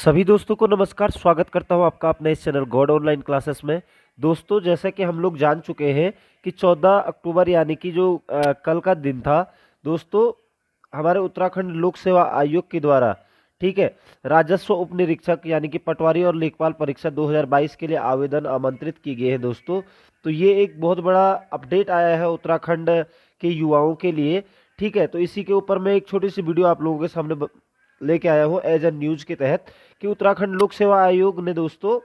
सभी दोस्तों को नमस्कार। स्वागत करता हूं आपका अपने इस चैनल गॉड ऑनलाइन क्लासेस में। दोस्तों, जैसा कि हम लोग जान चुके हैं कि 14 अक्टूबर यानी कि जो कल का दिन था दोस्तों, हमारे उत्तराखंड लोक सेवा आयोग के द्वारा, ठीक है, राजस्व उप निरीक्षक यानी कि पटवारी और लेखपाल परीक्षा 2022 के लिए आवेदन आमंत्रित किए गए हैं दोस्तों। तो ये एक बहुत बड़ा अपडेट आया है उत्तराखंड के युवाओं के लिए। ठीक है, तो इसी के ऊपर मैं एक छोटी सी वीडियो आप लोगों के सामने लेके आया हूँ एज अ न्यूज के तहत कि उत्तराखंड लोक सेवा आयोग ने दोस्तों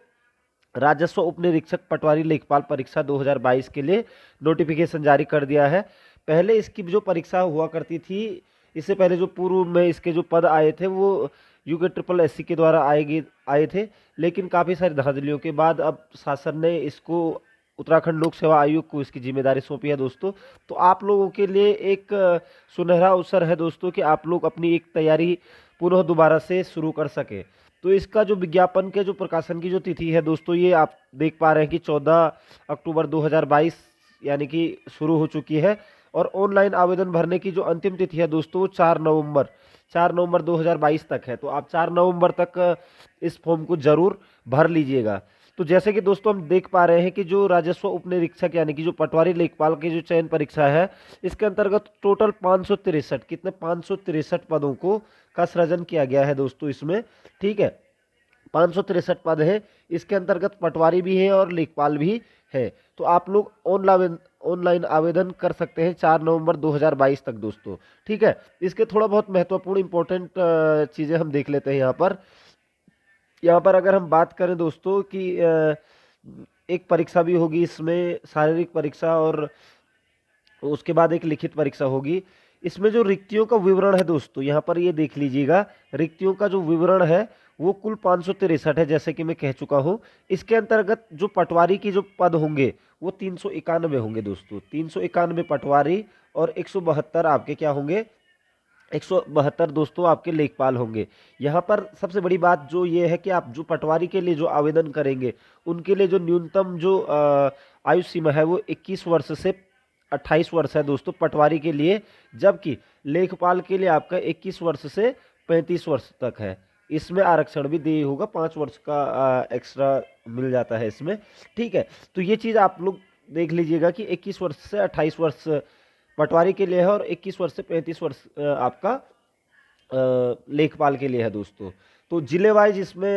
राजस्व उप निरीक्षक पटवारी लेखपाल परीक्षा 2022 के लिए नोटिफिकेशन जारी कर दिया है। पहले इसकी जो परीक्षा हुआ करती थी, इससे पहले जो पूर्व में इसके जो पद आए थे वो यूके ट्रिपल एससी के द्वारा आए थे, लेकिन काफ़ी सारी धांधलियों के बाद अब शासन ने इसको उत्तराखंड लोक सेवा आयोग को इसकी जिम्मेदारी सौंपी है दोस्तों। तो आप लोगों के लिए एक सुनहरा अवसर है दोस्तों कि आप लोग अपनी एक तैयारी पुनः दोबारा से शुरू कर सके। तो इसका जो विज्ञापन के जो प्रकाशन की जो तिथि है दोस्तों, ये आप देख पा रहे हैं कि 14 अक्टूबर 2022 यानी कि शुरू हो चुकी है। और ऑनलाइन आवेदन भरने की जो अंतिम तिथि है दोस्तों वो 4 नवंबर 2022 तक है। तो आप 4 नवंबर तक इस फॉर्म को जरूर भर लीजिएगा। तो जैसे कि दोस्तों हम देख पा रहे हैं कि जो राजस्व उप निरीक्षक यानी कि जो पटवारी लेखपाल की जो चयन परीक्षा है, इसके अंतर्गत टोटल 563 कितने 563 पदों को का सृजन किया गया है दोस्तों इसमें। ठीक है, 563 पद है। इसके अंतर्गत पटवारी भी है और लेखपाल भी है। तो आप लोग ऑनलाइन आवेदन कर सकते हैं 4 नवंबर 2022 तक दोस्तों। ठीक है, इसके थोड़ा बहुत महत्वपूर्ण इंपॉर्टेंट चीज़ें हम देख लेते हैं यहाँ पर अगर हम बात करें दोस्तों कि एक परीक्षा भी होगी इसमें, शारीरिक परीक्षा, और उसके बाद एक लिखित परीक्षा होगी। इसमें जो रिक्तियों का विवरण है दोस्तों, यहाँ पर ये देख लीजिएगा, रिक्तियों का जो विवरण है वो कुल 563 है, जैसे कि मैं कह चुका हूँ। इसके अंतर्गत जो पटवारी की जो पद होंगे वो 391 होंगे दोस्तों, 391 पटवारी, और 172 आपके क्या होंगे, 172 दोस्तों आपके लेखपाल होंगे। यहाँ पर सबसे बड़ी बात जो ये है कि आप जो पटवारी के लिए जो आवेदन करेंगे उनके लिए जो न्यूनतम जो आयु सीमा है वो 21 वर्ष से 28 वर्ष है दोस्तों पटवारी के लिए, जबकि लेखपाल के लिए आपका 21 वर्ष से 35 वर्ष तक है। इसमें आरक्षण भी दिए होगा, 5 वर्ष का एक्स्ट्रा मिल जाता है इसमें। ठीक है, तो ये चीज़ आप लोग देख लीजिएगा कि 21 वर्ष से 28 वर्ष पटवारी के लिए है और 21 वर्ष से 35 वर्ष आपका लेखपाल के लिए है दोस्तों। तो जिले वाइज इसमें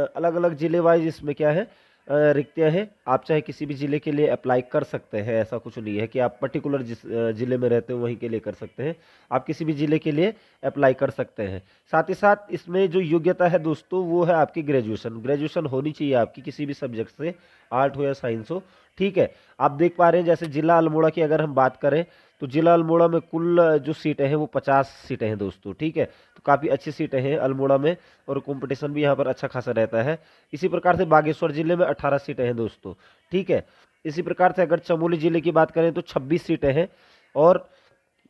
अलग अलग जिले वाइज इसमें क्या है, रिक्तियां हैं। आप चाहे किसी भी जिले के लिए अप्लाई कर सकते हैं, ऐसा कुछ नहीं है कि आप पर्टिकुलर जिस जिले में रहते हो वहीं के लिए कर सकते हैं। आप किसी भी जिले के लिए अप्लाई कर सकते हैं। साथ ही साथ इसमें जो योग्यता है दोस्तों वो है आपकी ग्रेजुएशन होनी चाहिए आपकी किसी भी सब्जेक्ट से, आर्ट हो या साइंस हो। ठीक है, आप देख पा रहे हैं जैसे जिला अल्मोड़ा की अगर हम बात करें तो जिला अल्मोड़ा में कुल जो सीटें हैं वो 50 सीटें हैं दोस्तों। ठीक है, तो काफ़ी अच्छी सीटें हैं अल्मोड़ा में, और कंपटीशन भी यहाँ पर अच्छा खासा रहता है। इसी प्रकार से बागेश्वर जिले में 18 सीटें हैं दोस्तों। ठीक है, इसी प्रकार से अगर चमोली जिले की बात करें तो 26 सीटें हैं, और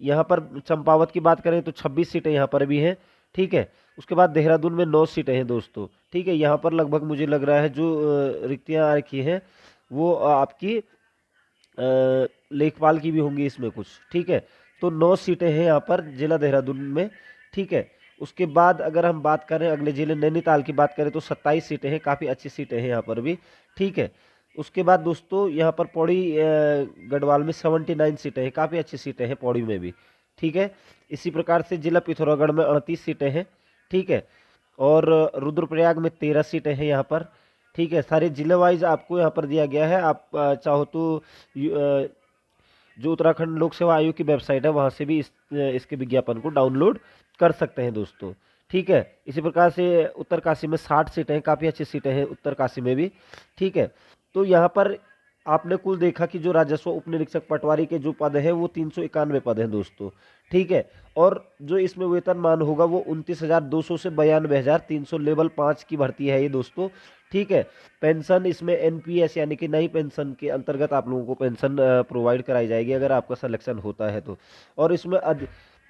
यहाँ पर चंपावत की बात करें तो 26 सीटें यहाँ पर भी हैं। ठीक है, उसके बाद देहरादून में 9 सीटें हैं दोस्तों। ठीक है, यहाँ पर लगभग मुझे लग रहा है जो रिक्तियाँ आ रखी हैं वो आपकी लेखपाल की भी होंगी इसमें कुछ। ठीक है, तो 9 सीटें हैं यहाँ पर जिला देहरादून में। ठीक है, उसके बाद अगर हम बात करें अगले जिले नैनीताल की बात करें तो 27 सीटें हैं, काफ़ी अच्छी सीटें हैं यहाँ पर भी। ठीक है, उसके बाद दोस्तों यहाँ पर पौड़ी गढ़वाल में 79 सीटें हैं, काफ़ी अच्छी सीटें हैं पौड़ी में भी। ठीक है, इसी प्रकार से जिला पिथौरागढ़ में 38 सीटें हैं। ठीक है, और रुद्रप्रयाग में 13 सीटें हैं यहाँ पर। ठीक है, सारे जिले वाइज आपको यहाँ पर दिया गया है। आप चाहो तो जो उत्तराखंड लोक सेवा आयोग की वेबसाइट है वहाँ से भी इसके विज्ञापन को डाउनलोड कर सकते हैं दोस्तों। ठीक है, इसी प्रकार से उत्तरकाशी में 60 सीटें हैं, काफ़ी अच्छी सीटें हैं उत्तरकाशी में भी। ठीक है, तो यहाँ पर आपने कुल देखा कि जो राजस्व उप निरीक्षक पटवारी के जो पद हैं वो 391 पद हैं दोस्तों। ठीक है, और जो इसमें वेतनमान होगा वो 29,200 से 92,300 लेवल 5 की भर्ती है ये दोस्तों। ठीक है, पेंशन इसमें एनपीएस यानी कि नई पेंशन के अंतर्गत आप लोगों को पेंशन प्रोवाइड कराई जाएगी अगर आपका सिलेक्शन होता है तो। और इसमें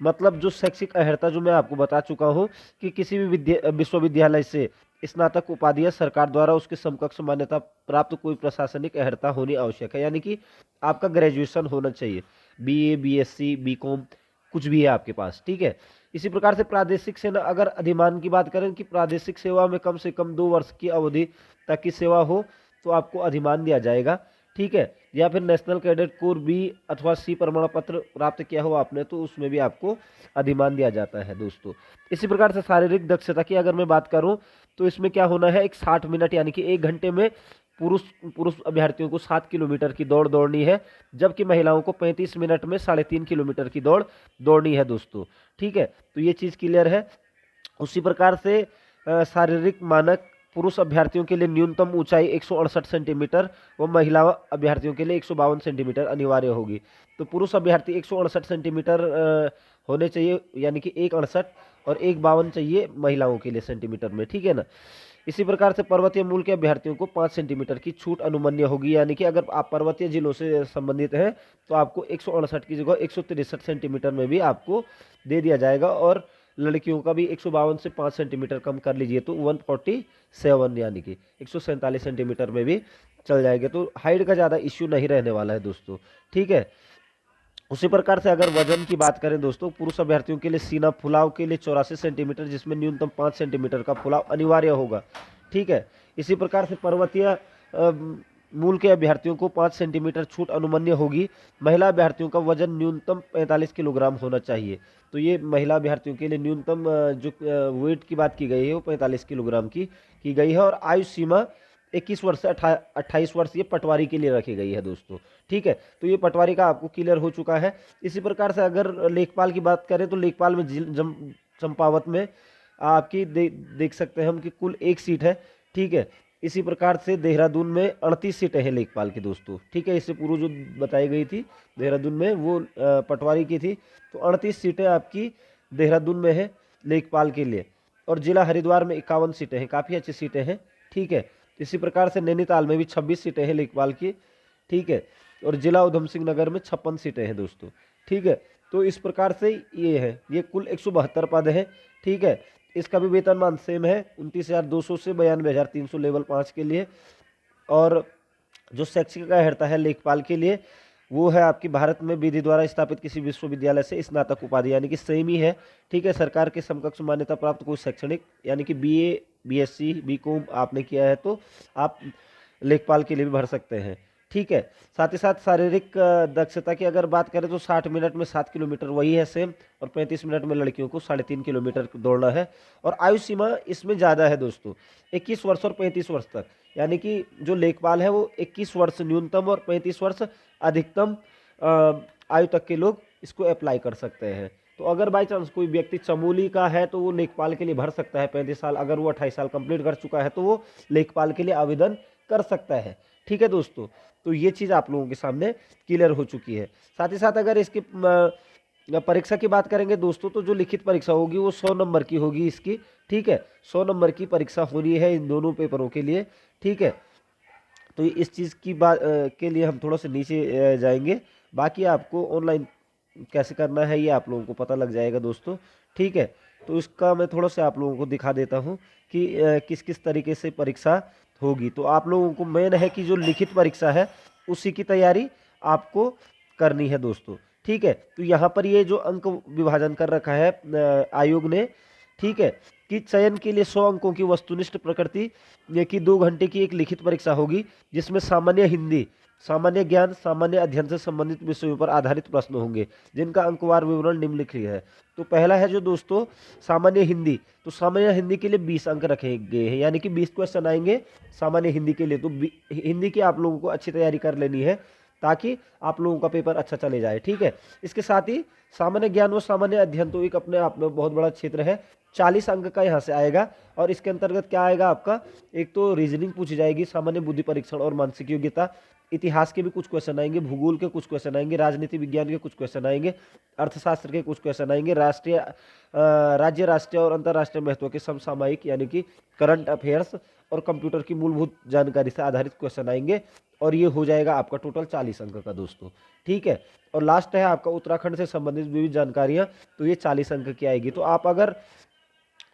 मतलब जो शैक्षिक अर्हता जो मैं आपको बता चुका हूँ कि किसी भी विश्वविद्यालय से स्नातक उपाधि सरकार द्वारा उसके समकक्ष मान्यता प्राप्त कोई प्रशासनिक अर्हता होनी आवश्यक है, यानी कि आपका ग्रेजुएशन होना चाहिए, बीए बीएससी बीकॉम कुछ भी है आपके पास। ठीक है, इसी प्रकार से प्रादेशिक सेना अगर अधिमान की बात करें कि प्रादेशिक सेवा में कम से कम 2 वर्ष की अवधि तक की सेवा हो तो आपको अधिमान दिया जाएगा, ठीक है। या फिर नेशनल कैडेट कोर बी अथवा सी प्रमाण पत्र प्राप्त किया हो आपने तो उसमें भी आपको अधिमान दिया जाता है दोस्तों। इसी प्रकार से शारीरिक दक्षता की अगर मैं बात करूं तो इसमें क्या होना है, एक 60 मिनट यानी कि 1 घंटे में पुरुष पुरुष अभ्यर्थियों को 7 किलोमीटर की दौड़ दौड़नी है, जबकि महिलाओं को 35 मिनट में 3.5 किलोमीटर की दौड़ दौड़नी है दोस्तों, ठीक है। तो ये चीज़ क्लियर है। उसी प्रकार से शारीरिक मानक पुरुष अभ्यर्थियों के लिए न्यूनतम ऊंचाई 168 सेंटीमीटर व महिला अभ्यर्थियों के लिए 152 सेंटीमीटर अनिवार्य होगी। तो पुरुष अभ्यर्थी 168 सेंटीमीटर होने चाहिए, यानी कि 168, और 152 चाहिए महिलाओं के लिए सेंटीमीटर में, ठीक है ना। इसी प्रकार से पर्वतीय मूल के अभ्यर्थियों को 5 सेंटीमीटर की छूट अनुमन्य होगी, यानी कि अगर आप पर्वतीय जिलों से संबंधित हैं तो आपको 168 की जगह 163 सेंटीमीटर में भी आपको दे दिया जाएगा, और लड़कियों का भी 152 से 5 सेंटीमीटर कम कर लीजिए तो 147 यानी कि 147 सेंटीमीटर में भी चल जाएगा। तो हाइट का ज़्यादा इश्यू नहीं रहने वाला है दोस्तों, ठीक है। उसी प्रकार से अगर वजन की बात करें दोस्तों, पुरुष अभ्यर्थियों के लिए सीना फुलाव के लिए 84 सेंटीमीटर, जिसमें न्यूनतम 5 सेंटीमीटर का फुलाव अनिवार्य होगा, ठीक है। इसी प्रकार से पर्वतीय मूल के अभ्यर्थियों को 5 सेंटीमीटर छूट अनुमन्य होगी। महिला अभ्यर्थियों का वजन न्यूनतम 45 किलोग्राम होना चाहिए। तो ये महिला अभ्यर्थियों के लिए न्यूनतम जो वेट की बात की गई है वो 45 किलोग्राम की गई है, और आयु सीमा 21 वर्ष से 28 वर्ष ये पटवारी के लिए रखी गई है दोस्तों, ठीक है। तो ये पटवारी का आपको क्लियर हो चुका है। इसी प्रकार से अगर लेखपाल की बात करें तो लेखपाल में चंपावत में आपकी देख सकते हैं हम कि कुल 1 सीट है, ठीक है। इसी प्रकार से देहरादून में 38 सीटें हैं लेखपाल की दोस्तों, ठीक है। इससे पूर्व जो बताई गई थी देहरादून में वो पटवारी की थी, तो 38 सीटें आपकी देहरादून में है लेखपाल के लिए, और जिला हरिद्वार में 51 सीटें हैं, काफ़ी अच्छी सीटें हैं, ठीक है। इसी प्रकार से नैनीताल में भी 26 सीटें हैं लेखपाल की, ठीक है, और जिला उधम सिंह नगर में 56 सीटें हैं दोस्तों, ठीक है। तो इस प्रकार से ये है, ये कुल 172 पद हैं, ठीक है। इसका भी वेतनमान सेम है 29,200 से 92,300 लेवल 5 के लिए, और जो शैक्षिक अर्हता है लेखपाल के लिए वो है आपकी भारत में विधि द्वारा स्थापित किसी विश्वविद्यालय से स्नातक उपाधि, यानी कि सेम ही है, ठीक है। सरकार के समकक्ष मान्यता प्राप्त कोई शैक्षणिक, यानी कि बीए, बीएससी, बीकॉम आपने किया है तो आप लेखपाल के लिए भी भर सकते हैं, ठीक है। साथ ही साथ शारीरिक दक्षता की अगर बात करें तो 60 मिनट में 7 किलोमीटर वही है सेम, और 35 मिनट में लड़कियों को 3.5 किलोमीटर दौड़ना है, और आयु सीमा इसमें ज़्यादा है दोस्तों, 21 वर्ष और 35 वर्ष तक, यानी कि जो लेखपाल है वो 21 वर्ष न्यूनतम और 35 वर्ष अधिकतम आयु तक के लोग इसको अप्लाई कर सकते हैं। तो अगर बाई चांस कोई व्यक्ति चमोली का है तो वो लेखपाल के लिए भर सकता है 35 साल, अगर वो 28 साल कंप्लीट कर चुका है तो वो लेखपाल के लिए आवेदन कर सकता है, ठीक है दोस्तों। तो ये चीज़ आप लोगों के सामने क्लियर हो चुकी है। साथ ही साथ अगर इसकी परीक्षा की बात करेंगे दोस्तों तो जो लिखित परीक्षा होगी वो 100 नंबर की होगी इसकी, ठीक है। 100 नंबर की परीक्षा होनी है इन दोनों पेपरों के लिए, ठीक है। तो इस चीज़ की बात के लिए हम थोड़ा सा नीचे जाएंगे, बाकी आपको ऑनलाइन कैसे करना है ये आप लोगों को पता लग जाएगा दोस्तों, ठीक है। तो इसका मैं थोड़ा सा आप लोगों को दिखा देता हूँ कि किस किस तरीके से परीक्षा होगी। तो आप लोगों को मेन है कि जो लिखित परीक्षा है उसी की तैयारी आपको करनी है दोस्तों, ठीक है। तो यहाँ पर ये जो अंक विभाजन कर रखा है आयोग ने, ठीक है, कि चयन के लिए 100 अंकों की वस्तुनिष्ठ प्रकृति की 2 घंटे की एक लिखित परीक्षा होगी, जिसमें सामान्य हिंदी, सामान्य ज्ञान, सामान्य अध्ययन से संबंधित विषयों पर आधारित प्रश्न होंगे, जिनका अंकवार विवरण निम्नलिखित है। तो पहला है जो दोस्तों सामान्य हिंदी, तो सामान्य हिंदी के लिए 20 अंक रखे गए हैं, यानी कि 20 क्वेश्चन आएंगे सामान्य हिंदी के लिए। तो हिंदी की आप लोगों को अच्छी तैयारी कर लेनी है ताकि आप लोगों का पेपर अच्छा चले जाए, ठीक है। इसके साथ ही सामान्य ज्ञान व सामान्य अध्ययन तो एक अपने आप में बहुत बड़ा क्षेत्र है, 40 अंक का यहाँ से आएगा, और इसके अंतर्गत क्या आएगा आपका, एक तो रीजनिंग पूछी जाएगी, सामान्य बुद्धि परीक्षण और मानसिक योग्यता, इतिहास के भी कुछ क्वेश्चन आएंगे, भूगोल के कुछ क्वेश्चन आएंगे, राजनीति विज्ञान के कुछ क्वेश्चन आएंगे, अर्थशास्त्र के कुछ क्वेश्चन आएंगे, राज्य, राष्ट्रीय और अंतर्राष्ट्रीय महत्व के समसामयिक यानी कि करंट अफेयर्स और कंप्यूटर की मूलभूत जानकारी से आधारित क्वेश्चन आएंगे, और ये हो जाएगा आपका टोटल 40 अंक का दोस्तों, ठीक है। और लास्ट है आपका उत्तराखंड से संबंधित विविध जानकारियां, तो ये 40 अंक की आएगी। तो आप अगर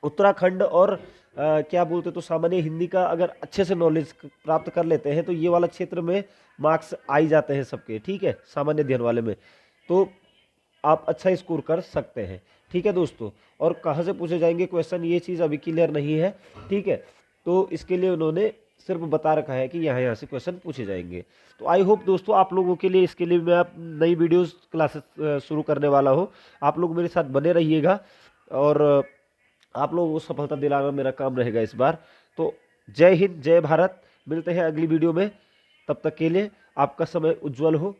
उत्तराखंड और क्या बोलते तो सामान्य हिंदी का अगर अच्छे से नॉलेज प्राप्त कर लेते हैं तो ये वाला क्षेत्र में मार्क्स आ ही जाते हैं सबके, ठीक है, सामान्य अध्ययन वाले में, तो आप अच्छा स्कोर कर सकते हैं, ठीक है दोस्तों। और कहाँ से पूछे जाएंगे क्वेश्चन, ये चीज़ अभी क्लियर नहीं है। ठीक है, तो इसके लिए उन्होंने सिर्फ बता रखा है कि यहाँ यहाँ से क्वेश्चन पूछे जाएंगे। तो आई होप दोस्तों आप लोगों के लिए, इसके लिए मैं आप नई वीडियोस क्लासेस शुरू करने वाला हूँ। आप लोग मेरे साथ बने रहिएगा और आप लोगों को सफलता दिलाना मेरा काम रहेगा इस बार। तो जय हिंद, जय भारत। मिलते हैं अगली वीडियो में, तब तक के लिए आपका समय उज्जवल हो।